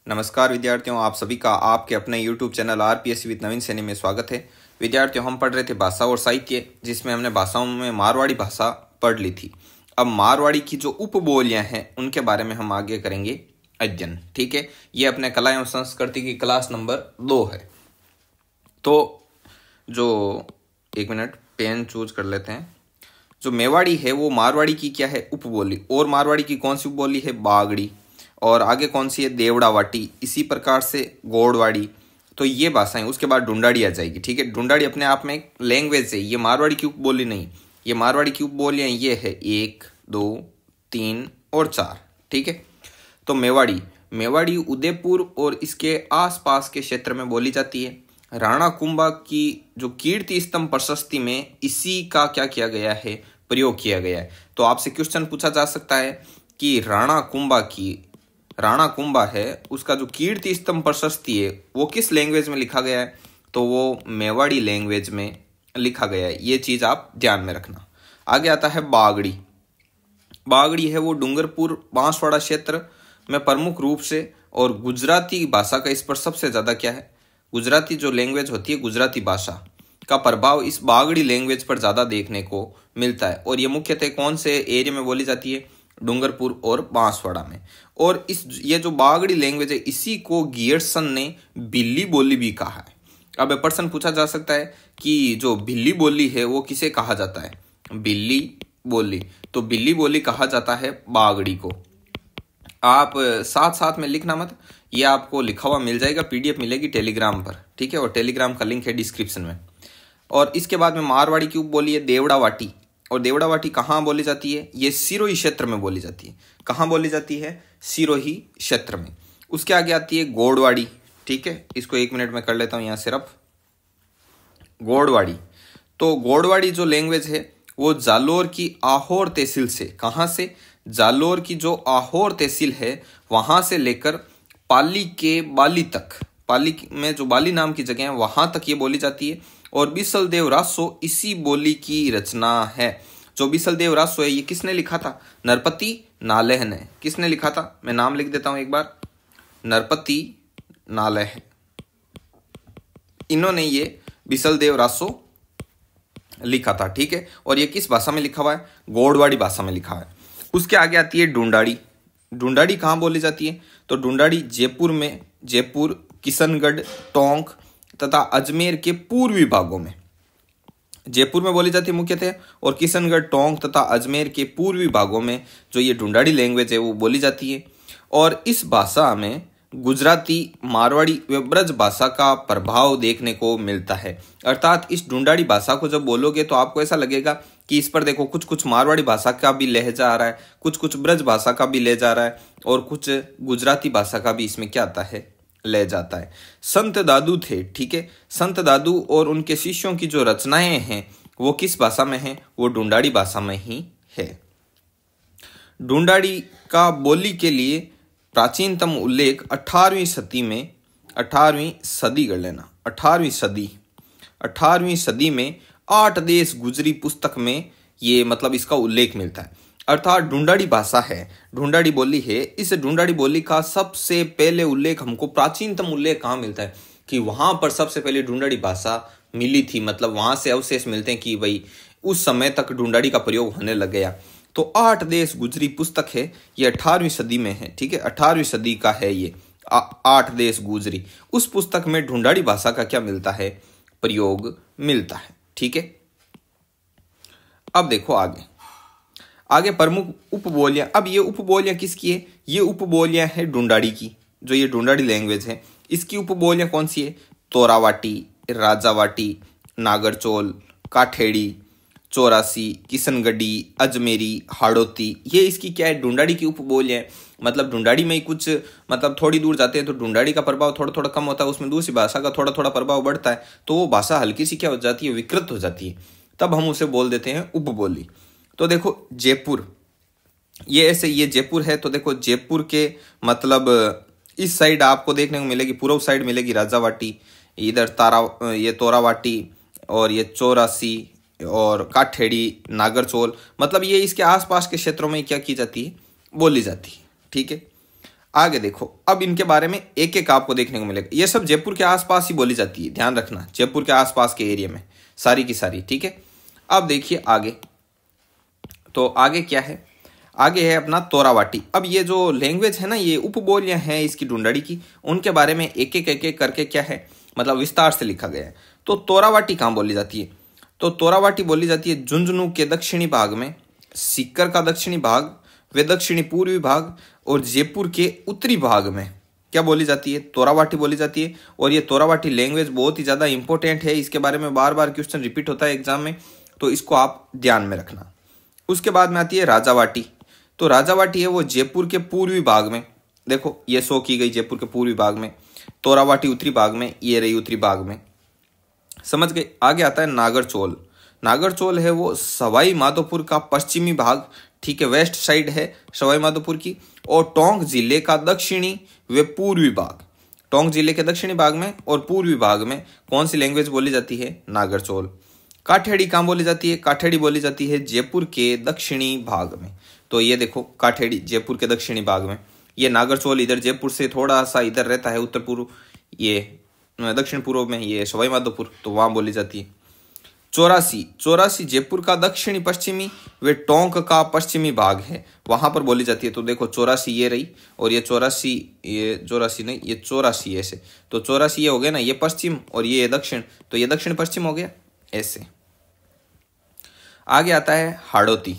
नमस्कार विद्यार्थियों, आप सभी का आपके अपने YouTube चैनल आरपीएससी विद नवीन सैनी में स्वागत है। विद्यार्थियों, हम पढ़ रहे थे भाषा और साहित्य, जिसमें हमने भाषाओं में मारवाड़ी भाषा पढ़ ली थी। अब मारवाड़ी की जो उपबोलियां हैं उनके बारे में हम आगे करेंगे अध्ययन। ठीक है, ये अपने कला एवं संस्कृति की क्लास नंबर 2 है। तो जो एक मिनट पेन चूज कर लेते हैं। जो मेवाड़ी है वो मारवाड़ी की क्या है, उपबोली। और मारवाड़ी की कौन सी उपबोली है, बागड़ी। और आगे कौन सी है, देवड़ावाटी। इसी प्रकार से गोड़वाड़ी। तो ये भाषाएं, उसके बाद ढूंढाड़ी आ जाएगी। ठीक है, ढूंढाड़ी अपने आप में एक लैंग्वेज है, ये मारवाड़ी की उपबोली नहीं। ये मारवाड़ी की उपबोलियां ये है 1, 2, 3 और 4। ठीक है, तो मेवाड़ी उदयपुर और इसके आसपास के क्षेत्र में बोली जाती है। राणा कुंभा की जो कीर्ति स्तंभ प्रशस्ति में इसी का क्या किया गया है, प्रयोग किया गया है। तो आपसे क्वेश्चन पूछा जा सकता है कि राणा कुंभा है, उसका जो कीर्ति स्तंभ प्रशस्ति है वो किस लैंग्वेज में लिखा गया है, तो वो मेवाड़ी लैंग्वेज में लिखा गया है। ये चीज आप ध्यान में रखना। आगे आता है बागड़ी है वो डूंगरपुर बांसवाड़ा क्षेत्र में प्रमुख रूप से, और गुजराती भाषा का इस पर सबसे ज्यादा क्या है, गुजराती जो लैंग्वेज होती है, गुजराती भाषा का प्रभाव इस बागड़ी लैंग्वेज पर ज्यादा देखने को मिलता है। और ये मुख्यतः कौन से एरिया में बोली जाती है, डूंगरपुर और बांसवाड़ा में। और ये जो बागड़ी लैंग्वेज है, इसी को गियर्सन ने बिल्ली बोली भी कहा है। अब प्रश्न पूछा जा सकता है कि जो बिल्ली बोली है वो किसे कहा जाता है, बिल्ली बोली। तो बिल्ली बोली कहा जाता है बागड़ी को। आप साथ साथ में लिखना मत, ये आपको लिखा हुआ मिल जाएगा, पीडीएफ मिलेगी टेलीग्राम पर। ठीक है, और टेलीग्राम का लिंक है डिस्क्रिप्शन में। और इसके बाद में मारवाड़ी की उपबोली है देवड़ावाटी। और देवड़ावाटी कहाँ बोली जाती है, ये सिरोही क्षेत्र में बोली जाती है। कहाँ बोली जाती है, सिरोही क्षेत्र में। उसके आगे आती है गोड़वाड़ी। ठीक है, इसको 1 मिनट में कर लेता हूँ यहाँ सिर्फ। गोड़वाड़ी, तो गोड़वाड़ी जो लैंग्वेज है वो जालोर की आहोर तहसील से, कहाँ से, जालोर की जो आहोर तहसील है वहां से लेकर पाली के बाली तक, पाली में जो बाली नाम की जगह है वहां तक ये बोली जाती है। और बिसल देव रासो इसी बोली की रचना है। जो बिसल देव रासो है ये किसने लिखा था, नरपति नालेह ने। किसने लिखा था, मैं नाम लिख देता हूं एक बार, नरपति नालेह। इन्होंने ये बिसल देव रासो लिखा था। ठीक है, और ये किस भाषा में लिखा हुआ है, गोड़वाड़ी भाषा में लिखा है। उसके आगे आती है ढूंढाड़ी। ढूंढाड़ी कहाँ बोली जाती है, तो ढूंढाड़ी जयपुर में, जयपुर, किशनगढ़, टोंक तथा अजमेर के पूर्वी भागों में, जयपुर में बोली जाती है मुख्यतः, और किशनगढ़, टोंक तथा अजमेर के पूर्वी भागों में जो ये ढूंढाड़ी लैंग्वेज है वो बोली जाती है। और इस भाषा में गुजराती, मारवाड़ी व ब्रज भाषा का प्रभाव देखने को मिलता है। अर्थात इस ढूंढाड़ी भाषा को जब बोलोगे तो आपको ऐसा लगेगा कि इस पर देखो कुछ कुछ मारवाड़ी भाषा का भी लहजा आ रहा है, कुछ कुछ ब्रज भाषा का भी लहजा आ रहा है, और कुछ गुजराती भाषा का भी इसमें क्या आता है, ले जाता है। संत दादू थे। ठीक है, संत दादू और उनके शिष्यों की जो रचनाएं हैं वो किस भाषा में है, वो ढूंढाड़ी भाषा में ही है। ढूंढाड़ी का बोली के लिए प्राचीनतम उल्लेख 18वीं सदी में, 18वीं सदी कर लेना, 18वीं सदी में 8 देश गुजरी पुस्तक में ये मतलब इसका उल्लेख मिलता है। अर्थात ढूंढाड़ी भाषा है, ढूंढाड़ी बोली है। इस ढूंढाड़ी बोली का सबसे पहले उल्लेख हमको, प्राचीनतम उल्लेख कहाँ मिलता है, कि वहां पर सबसे पहले ढूंढाड़ी भाषा मिली थी। मतलब वहां से अवशेष मिलते हैं कि भाई उस समय तक ढूंढाड़ी का प्रयोग होने लग गया। तो 8 देश गुजरी पुस्तक है, ये 18वीं सदी में है। ठीक है, 18वीं सदी का है ये 8 देश गुजरी। उस पुस्तक में ढूंढाड़ी भाषा का क्या मिलता है, प्रयोग मिलता है। ठीक है, अब देखो आगे प्रमुख उपबोलियां। अब ये उपबोलियां किसकी है, ये उपबोलियां है ढूंढाड़ी की। जो ये ढूंढाड़ी लैंग्वेज है इसकी उपबोलियां कौन सी है, तोरावाटी, राजावाटी, नागरचोल, काठेड़ी, चौरासी, किशनगढ़ी, अजमेरी, हाड़ौती, ये इसकी क्या है, ढूंढाड़ी की उपबोलियां है। मतलब ढूंढाड़ी में ही कुछ, मतलब थोड़ी दूर जाते हैं तो ढूंढाड़ी का प्रभाव थोड़ा थोड़ा कम होता है, उसमें दूसरी भाषा का थोड़ा थोड़ा प्रभाव बढ़ता है, तो वो भाषा हल्की सी क्या हो जाती है, विकृत हो जाती है। तब हम उसे बोल देते हैं उपबोली। तो देखो जयपुर, ये ऐसे, ये जयपुर है, तो देखो जयपुर के मतलब इस साइड आपको देखने को मिलेगी, पूर्व साइड मिलेगी राजावाटी, इधर ये तोरावाटी, और ये चौरासी और काठेड़ी, नागरचोल, मतलब ये इसके आसपास के क्षेत्रों में क्या की जाती है, बोली जाती है। ठीक है, आगे देखो, अब इनके बारे में एक एक आपको देखने को मिलेगा। ये सब जयपुर के आसपास ही बोली जाती है, ध्यान रखना, जयपुर के आसपास के एरिया में सारी की सारी, ठीक है। अब देखिए आगे, तो आगे क्या है, आगे है अपना तोरावाटी। अब ये जो लैंग्वेज है ना, ये उपबोलियां हैं इसकी ढूंढड़ी की, उनके बारे में एक एक करके क्या है, मतलब विस्तार से लिखा गया है। तो तोरावाटी कहाँ बोली जाती है, तो तोरावाटी बोली जाती है झुंझुनू के दक्षिणी भाग में, सीकर का दक्षिणी भाग, वे दक्षिणी पूर्वी भाग और जयपुर के उत्तरी भाग में क्या बोली जाती है, तोरावाटी बोली जाती है। और ये तोरावाटी लैंग्वेज बहुत ही ज़्यादा इंपॉर्टेंट है, इसके बारे में बार बार क्वेश्चन रिपीट होता है एग्जाम में, तो इसको आप ध्यान में रखना। उसके बाद में आती है राजावाटी। तो राजावाटी है वो जयपुर के पूर्वी भाग में, देखो ये शो की गई जयपुर के पूर्वी भाग में, तोरावाटी उत्तरी भाग में, ये रही उत्तरी भाग में, समझ गए। आगे आता है नागरचौल। नागरचौल है वो सवाई माधोपुर का पश्चिमी भाग, ठीक है, वेस्ट साइड है सवाई माधोपुर की, और टोंक जिले का दक्षिणी व पूर्वी भाग, टोंक जिले के दक्षिणी भाग में और पूर्वी भाग में कौन सी लैंग्वेज बोली जाती है, नागरचौल। काठेड़ी कहाँ बोली जाती है, काठेड़ी बोली जाती है जयपुर के दक्षिणी भाग में। तो ये देखो काठेड़ी जयपुर के दक्षिणी भाग में, ये नागरचौल इधर जयपुर से थोड़ा सा इधर रहता है उत्तर पूर्व, ये दक्षिण पूर्व में, ये सवाई माधोपुर, तो वहां बोली जाती है। चौरासी, चौरासी जयपुर का दक्षिणी पश्चिमी वे टोंक का पश्चिमी भाग है, वहां पर बोली जाती है। तो देखो चौरासी ये रही, और ये चौरासी, ये चौरासी नहीं, ये चौरासी ऐसे, तो चौरासी ये हो गया ना, ये पश्चिम और ये दक्षिण, तो ये दक्षिण पश्चिम हो गया ऐसे। आगे आता है हाड़ौती।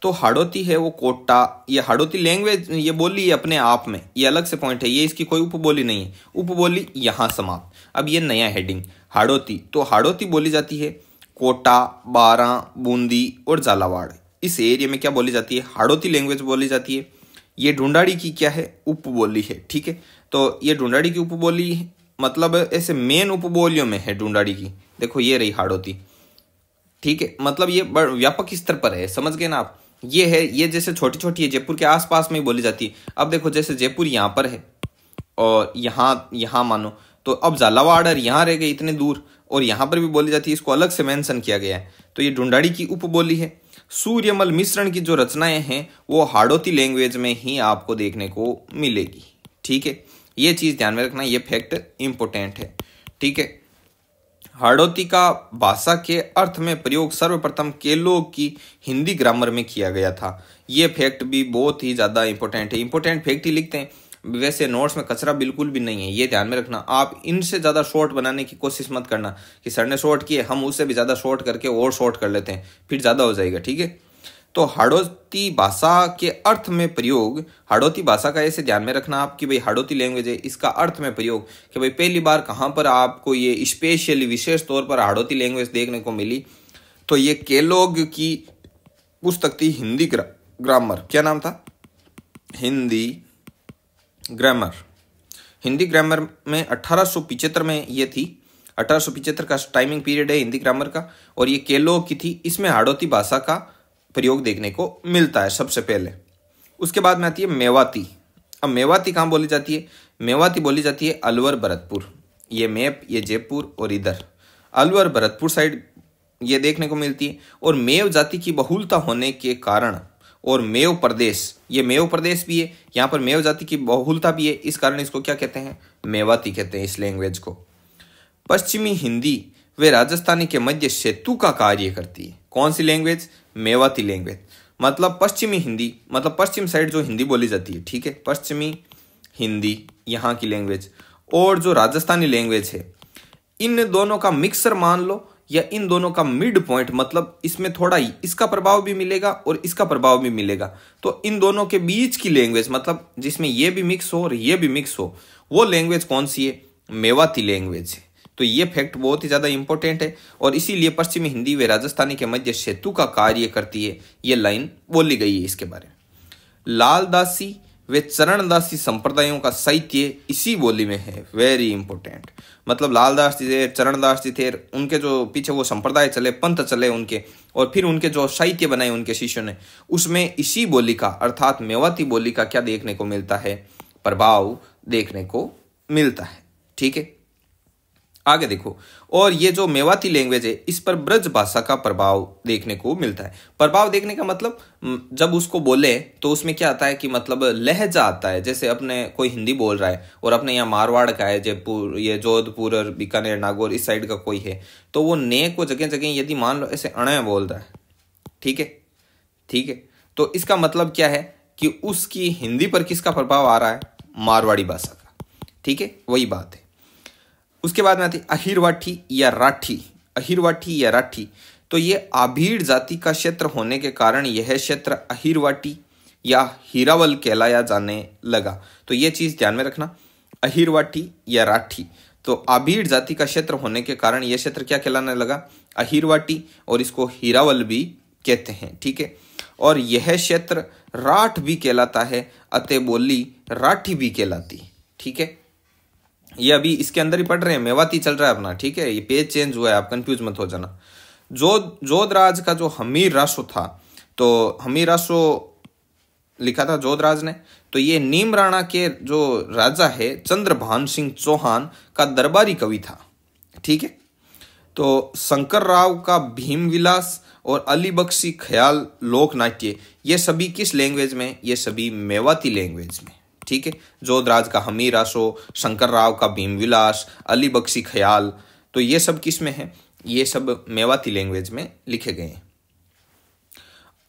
तो हाड़ौती है वो कोटा, ये हाड़ौती लैंग्वेज ये बोली है अपने आप में, ये अलग से पॉइंट है, ये इसकी कोई उपबोली नहीं है, उपबोली यहाँ समाप्त। अब ये नया हेडिंग हाड़ौती, तो हाड़ौती बोली जाती है कोटा, बारां, बूंदी और झालावाड़, इस एरिया में क्या बोली जाती है, हाड़ौती लैंग्वेज बोली जाती है। ये ढूंढाड़ी की क्या है, उपबोली है, ठीक है। तो ये ढूंढाड़ी की उपबोली मतलब ऐसे मेन उपबोलियों में है ढूंढाड़ी की, देखो ये रही हाड़ौती, ठीक है, मतलब ये व्यापक स्तर पर है, समझ गए ना आप। ये है, ये जैसे छोटी छोटी है जयपुर के आसपास में ही बोली जाती है। अब देखो जैसे जयपुर यहाँ पर है और यहाँ मानो, तो अब झालावाड़ और यहाँ रह गए इतने दूर, और यहाँ पर भी बोली जाती है, इसको अलग से मेंशन किया गया है। तो ये ढूंढाड़ी की उपबोली है। सूर्यमल मिश्रण की जो रचनाएं हैं वो हाड़ौती लैंग्वेज में ही आपको देखने को मिलेगी, ठीक है, ये चीज ध्यान में रखना, ये फैक्ट इंपोर्टेंट है, ठीक है। हाड़ौती का भाषा के अर्थ में प्रयोग सर्वप्रथम केलोग की हिंदी ग्रामर में किया गया था। ये फैक्ट भी बहुत ही ज्यादा इंपॉर्टेंट है, इंपॉर्टेंट फैक्ट ही लिखते हैं, वैसे नोट्स में कचरा बिल्कुल भी नहीं है, ये ध्यान में रखना। आप इनसे ज्यादा शॉर्ट बनाने की कोशिश मत करना कि सर ने शॉर्ट किए, हम उससे भी ज्यादा शॉर्ट करके और शॉर्ट कर लेते हैं, फिर ज्यादा हो जाएगा, ठीक है। तो हाड़ौती भाषा के अर्थ में प्रयोग, हाड़ौती भाषा का ऐसे ध्यान में रखना आप कि भाई हाड़ौती लैंग्वेज है, इसका अर्थ में प्रयोग कि भाई पहली बार कहाँ पर आपको ये स्पेशली विशेष तौर पर हाड़ौती लैंग्वेज देखने को मिली, तो ये केलोग की पुस्तक थी हिंदी ग्रामर, क्या नाम था, हिंदी ग्रामर। हिंदी ग्रामर में 1875 में ये थी, 1875 का टाइमिंग पीरियड है हिंदी ग्रामर का, और ये केलोग की थी, इसमें हाड़ौती भाषा का प्रयोग देखने को मिलता है सबसे पहले। उसके बाद में आती है मेवाती। अब मेवाती कहाँ बोली जाती है, मेवाती बोली जाती है अलवर भरतपुर, ये मैप, ये जयपुर और इधर अलवर भरतपुर साइड ये देखने को मिलती है। और मेव जाति की बहुलता होने के कारण, और मेव प्रदेश, ये मेव प्रदेश भी है, यहाँ पर मेव जाति की बहुलता भी है, इस कारण इसको क्या कहते हैं, मेवाती कहते हैं इस लैंग्वेज को। पश्चिमी हिंदी वे राजस्थानी के मध्य सेतु का कार्य करती है, कौन सी लैंग्वेज, मेवाती लैंग्वेज। मतलब पश्चिमी हिंदी, मतलब पश्चिम साइड जो हिंदी बोली जाती है, ठीक है, पश्चिमी हिंदी यहाँ की लैंग्वेज, और जो राजस्थानी लैंग्वेज है, इन दोनों का मिक्सर मान लो, या इन दोनों का मिड पॉइंट, मतलब इसमें थोड़ा ही इसका प्रभाव भी मिलेगा और इसका प्रभाव भी मिलेगा, तो इन दोनों के बीच की लैंग्वेज, मतलब जिसमें ये भी मिक्स हो और ये भी मिक्स हो, वो लैंग्वेज कौन सी है, मेवाती लैंग्वेज है। तो ये फैक्ट बहुत ही ज्यादा इंपॉर्टेंट है, और इसीलिए पश्चिमी हिंदी व राजस्थानी के मध्य सेतु का कार्य करती है, ये लाइन बोली गई है इसके बारे में। लालदासी वे चरणदासी संप्रदायों का साहित्य इसी बोली में है, वेरी इंपॉर्टेंट। मतलब लालदास जी थे, चरणदास जी थे, उनके जो पीछे वो संप्रदाय चले, पंथ चले उनके, और फिर उनके जो साहित्य बनाए उनके शिष्यों ने, उसमें इसी बोली का अर्थात मेवाती बोली का क्या देखने को मिलता है, प्रभाव देखने को मिलता है, ठीक है। आगे देखो, और ये जो मेवाती लैंग्वेज है इस पर ब्रज भाषा का प्रभाव देखने को मिलता है। प्रभाव देखने का मतलब जब उसको बोले तो उसमें क्या आता है कि मतलब लहजा आता है। जैसे अपने कोई हिंदी बोल रहा है और अपने यहाँ मारवाड़ का है, जयपुर, ये जोधपुर और बीकानेर, नागौर इस साइड का कोई है, तो वो ने को जगह जगह यदि मान लो ऐसे अणे बोल रहा है, ठीक है, ठीक है, तो इसका मतलब क्या है कि उसकी हिंदी पर किसका प्रभाव आ रहा है? मारवाड़ी भाषा का, ठीक है, वही बात है। उसके बाद में आती अहिरवाठी या राठी। अहिरवाठी या राठी, तो ये आभीड़ जाति का क्षेत्र होने के कारण यह क्षेत्र अहिरवाटी या हीरावल कहलाया जाने लगा। तो ये चीज ध्यान में रखना, अहिरवाटी या राठी, तो आभीड़ जाति का क्षेत्र होने के कारण यह क्षेत्र क्या कहलाने लगा? अहिरवाटी, और इसको हीरावल भी कहते हैं, ठीक है। और यह क्षेत्र राठ भी कहलाता है, अतः बोली राठी भी कहलाती, ठीक है। ये अभी इसके अंदर ही पढ़ रहे हैं, मेवाती चल रहा है अपना, ठीक है, ये पेज चेंज हुआ है, आप कंफ्यूज मत हो जाना। जोधराज का जो हमीर रासो था, तो हमीर रासो लिखा था जोधराज ने, तो ये नीम राणा के जो राजा है चंद्रभान सिंह चौहान का दरबारी कवि था, ठीक है। तो शंकर राव का भीम विलास और अली बख्शी ख्याल लोक नाट्य, ये सभी किस लैंग्वेज में? ये सभी मेवाती लैंग्वेज में, ठीक है। जोधराज का हमीर रासो, शंकर राव का भीम विलास, अली बख्शी ख्याल, तो ये सब किस में है? ये सब मेवाती लैंग्वेज में लिखे गए हैं।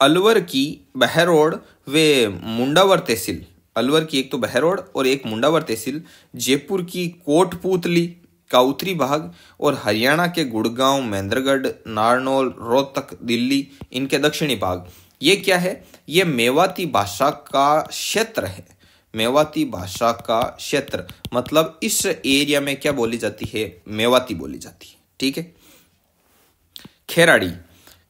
अलवर की बहरोड व मुंडावर तहसील, अलवर की एक तो बहरोड और एक मुंडावर तहसील, जयपुर की कोटपुतली का उत्तरी भाग और हरियाणा के गुड़गांव, महेंद्रगढ़, नारनौल, रोहतक, दिल्ली, इनके दक्षिणी भाग, ये क्या है? ये मेवाती भाषा का क्षेत्र है। मेवाती भाषा का क्षेत्र मतलब इस एरिया में क्या बोली जाती है? मेवाती बोली जाती है, ठीक है। खेराड़ी,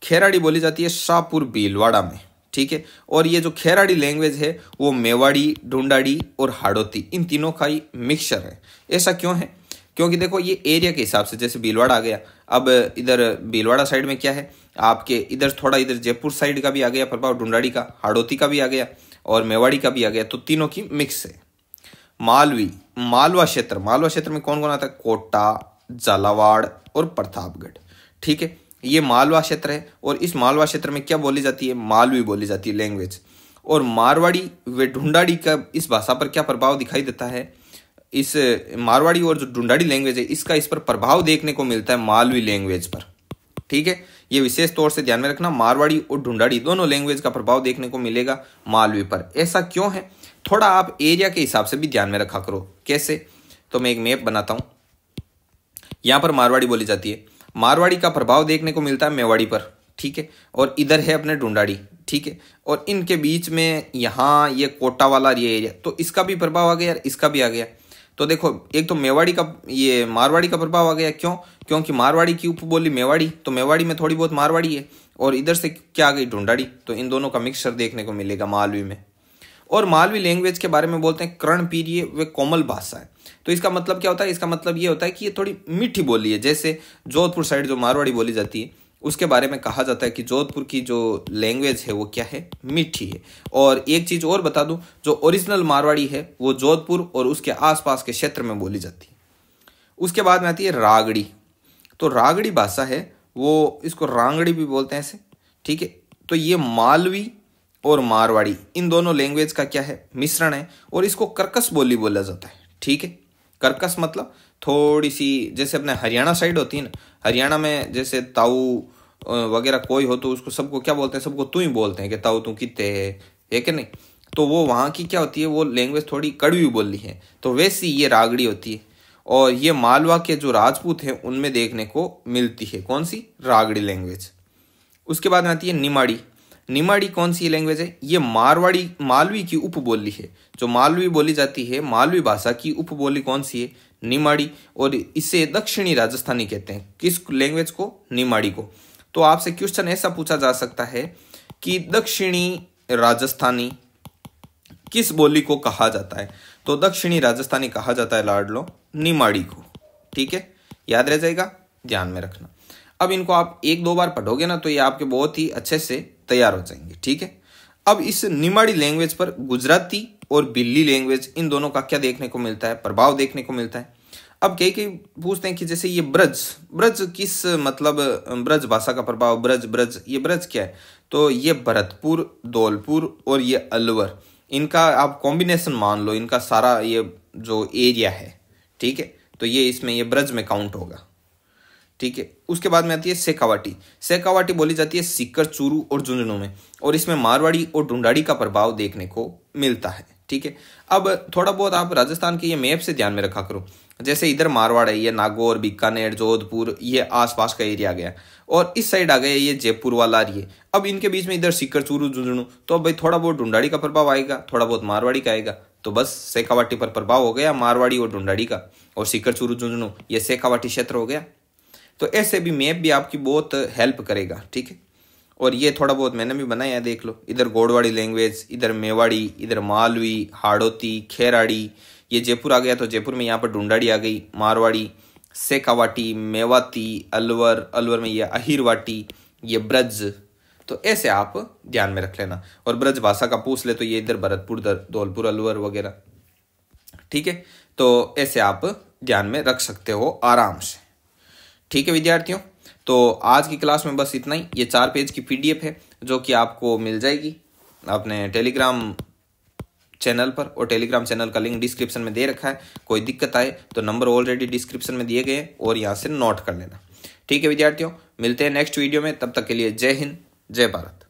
खेराड़ी बोली जाती है शाहपुर भीलवाड़ा में, ठीक है। और ये जो खेराड़ी लैंग्वेज है वो मेवाड़ी, ढूंढाड़ी और हाड़ौती, इन तीनों का ही मिक्सचर है। ऐसा क्यों है? क्योंकि देखो ये एरिया के हिसाब से, जैसे भीलवाड़ा आ गया, अब इधर भीलवाड़ा साइड में क्या है आपके, इधर थोड़ा इधर जयपुर साइड का भी आ गया प्रभाव, ढूंढाड़ी का, हाड़ौती का भी आ गया और मेवाड़ी का भी आ गया, तो तीनों की मिक्स है। मालवी, मालवा क्षेत्र, मालवा क्षेत्र में कौन कौन आता है? कोटा, झालावाड़ और प्रतापगढ़, ठीक है, ये मालवा क्षेत्र है। और इस मालवा क्षेत्र में क्या बोली जाती है? मालवी बोली जाती है लैंग्वेज। और मारवाड़ी व ढूंढाड़ी का इस भाषा पर क्या प्रभाव दिखाई देता है? इस मारवाड़ी और जो ढूंढाड़ी लैंग्वेज है इसका इस पर प्रभाव देखने को मिलता है मालवी लैंग्वेज पर, ठीक है। ये विशेष तौर से ध्यान में रखना, मारवाड़ी और ढूंढाड़ी दोनों लैंग्वेज का प्रभाव देखने को मिलेगा मालवी पर। ऐसा क्यों है? थोड़ा आप एरिया के हिसाब से भी ध्यान में रखा करो। कैसे? तो मैं एक मैप बनाता हूं, यहां पर मारवाड़ी बोली जाती है, मारवाड़ी का प्रभाव देखने को मिलता है मेवाड़ी पर, ठीक है। और इधर है अपने ढूंढाड़ी, ठीक है। और इनके बीच में यहाँ ये कोटा वाला ये एरिया, तो इसका भी प्रभाव आ गया, इसका भी आ गया। तो देखो एक तो मेवाड़ी का, ये मारवाड़ी का प्रभाव आ गया, क्यों? क्योंकि मारवाड़ी की उपबोली मेवाड़ी, तो मेवाड़ी में थोड़ी बहुत मारवाड़ी है, और इधर से क्या आ गई? ढूंढाड़ी, तो इन दोनों का मिक्सचर देखने को मिलेगा मालवी में। और मालवी लैंग्वेज के बारे में बोलते हैं कर्णप्रिय व कोमल भाषा है। तो इसका मतलब क्या होता है? इसका मतलब ये होता है कि ये थोड़ी मीठी बोली है। जैसे जोधपुर साइड जो मारवाड़ी बोली जाती है उसके बारे में कहा जाता है कि जोधपुर की जो लैंग्वेज है वो क्या है? मीठी है। और एक चीज और बता दूं, जो ओरिजिनल मारवाड़ी है वो जोधपुर और उसके आसपास के क्षेत्र में बोली जाती है। उसके बाद में आती है रागड़ी। तो रागड़ी भाषा है वो, इसको रांगड़ी भी बोलते हैं ऐसे, ठीक है। तो ये मालवी और मारवाड़ी इन दोनों लैंग्वेज का क्या है? मिश्रण है। और इसको कर्कश बोली बोला जाता है, ठीक है। कर्कश मतलब थोड़ी सी, जैसे अपने हरियाणा साइड होती है ना, हरियाणा में जैसे ताऊ वगैरह कोई हो तो उसको सबको क्या बोलते हैं? सबको तू ही बोलते हैं कि ताऊ तू कितने है कि नहीं। तो वो वहाँ की क्या होती है? वो लैंग्वेज थोड़ी कड़वी बोली है, तो वैसी ये रागड़ी होती है। और ये मालवा के जो राजपूत हैं उनमें देखने को मिलती है, कौन सी? रागड़ी लैंग्वेज। उसके बाद में आती है निमाड़ी। निमाड़ी कौन सी लैंग्वेज है? ये मारवाड़ी, मालवी की उपबोली है। जो मालवी बोली जाती है, मालवी भाषा की उपबोली कौन सी है? निमाड़ी। और इसे दक्षिणी राजस्थानी कहते हैं। किस लैंग्वेज को? निमाड़ी को। तो आपसे क्वेश्चन ऐसा पूछा जा सकता है कि दक्षिणी राजस्थानी किस बोली को कहा जाता है? तो दक्षिणी राजस्थानी कहा जाता है लाडलो निमाड़ी को, ठीक है, याद रह जाएगा, ध्यान में रखना। अब इनको आप एक दो बार पढ़ोगे ना तो ये आपके बहुत ही अच्छे से तैयार हो जाएंगे, ठीक है। अब इस निमाड़ी लैंग्वेज पर गुजराती और बिल्ली लैंग्वेज इन दोनों का क्या देखने को मिलता है? प्रभाव देखने को मिलता है। अब कई पूछते हैं कि जैसे ये ब्रज, ब्रज किस मतलब ब्रज भाषा का प्रभाव, ब्रज ब्रज ये ब्रज क्या है? तो ये भरतपुर, धौलपुर और ये अलवर, इनका आप कॉम्बिनेशन मान लो, इनका सारा ये जो एरिया है, ठीक है, तो ये इसमें ये ब्रज में काउंट होगा, ठीक है। उसके बाद में आती है शेखावाटी। शेखावाटी बोली जाती है सीकर, चूरू और झुंझुनू में, और इसमें मारवाड़ी और ढूंढाड़ी का प्रभाव देखने को मिलता है, ठीक है। अब थोड़ा बहुत आप राजस्थान के ये मैप से ध्यान में रखा करो, जैसे इधर मारवाड़ है, ये नागौर, बीकानेर, जोधपुर, ये आसपास का एरिया गया, और इस साइड आ गया ये जयपुर वाला एरिया। अब इनके बीच में इधर सीकर, चूरू, झुंझुनू, तो अब भाई थोड़ा बहुत ढूंढाड़ी का प्रभाव आएगा, थोड़ा बहुत मारवाड़ी का आएगा, तो बस शेखावाटी पर प्रभाव हो गया मारवाड़ी और ढूंढाड़ी का, और सीकर, चूरू, झुंझुनू ये शेखावाटी क्षेत्र हो गया। तो ऐसे भी मैप भी आपकी बहुत हेल्प करेगा, ठीक है। और ये थोड़ा बहुत मैंने भी बनाया है, देख लो, इधर गोडवाड़ी लैंग्वेज, इधर मेवाड़ी, इधर मालवी, हाड़ौती, खेराड़ी, ये जयपुर आ गया तो जयपुर में यहाँ पर ढूंढाड़ी आ गई, मारवाड़ी, शेखावाटी, मेवाती, अलवर, अलवर में ये अहिरवाटी, ये ब्रज, तो ऐसे आप ध्यान में रख लेना। और ब्रज भाषा का पूछ ले तो ये इधर भरतपुर, धौलपुर, अलवर वगैरह, ठीक है। तो ऐसे आप ध्यान में रख सकते हो आराम से, ठीक है विद्यार्थियों। तो आज की क्लास में बस इतना ही। ये 4 पेज की PDF है जो कि आपको मिल जाएगी अपने टेलीग्राम चैनल पर, और टेलीग्राम चैनल का लिंक डिस्क्रिप्शन में दे रखा है। कोई दिक्कत आए तो नंबर ऑलरेडी डिस्क्रिप्शन में दिए गए हैं, और यहाँ से नोट कर लेना, ठीक है विद्यार्थियों। मिलते हैं नेक्स्ट वीडियो में, तब तक के लिए जय हिंद, जय भारत।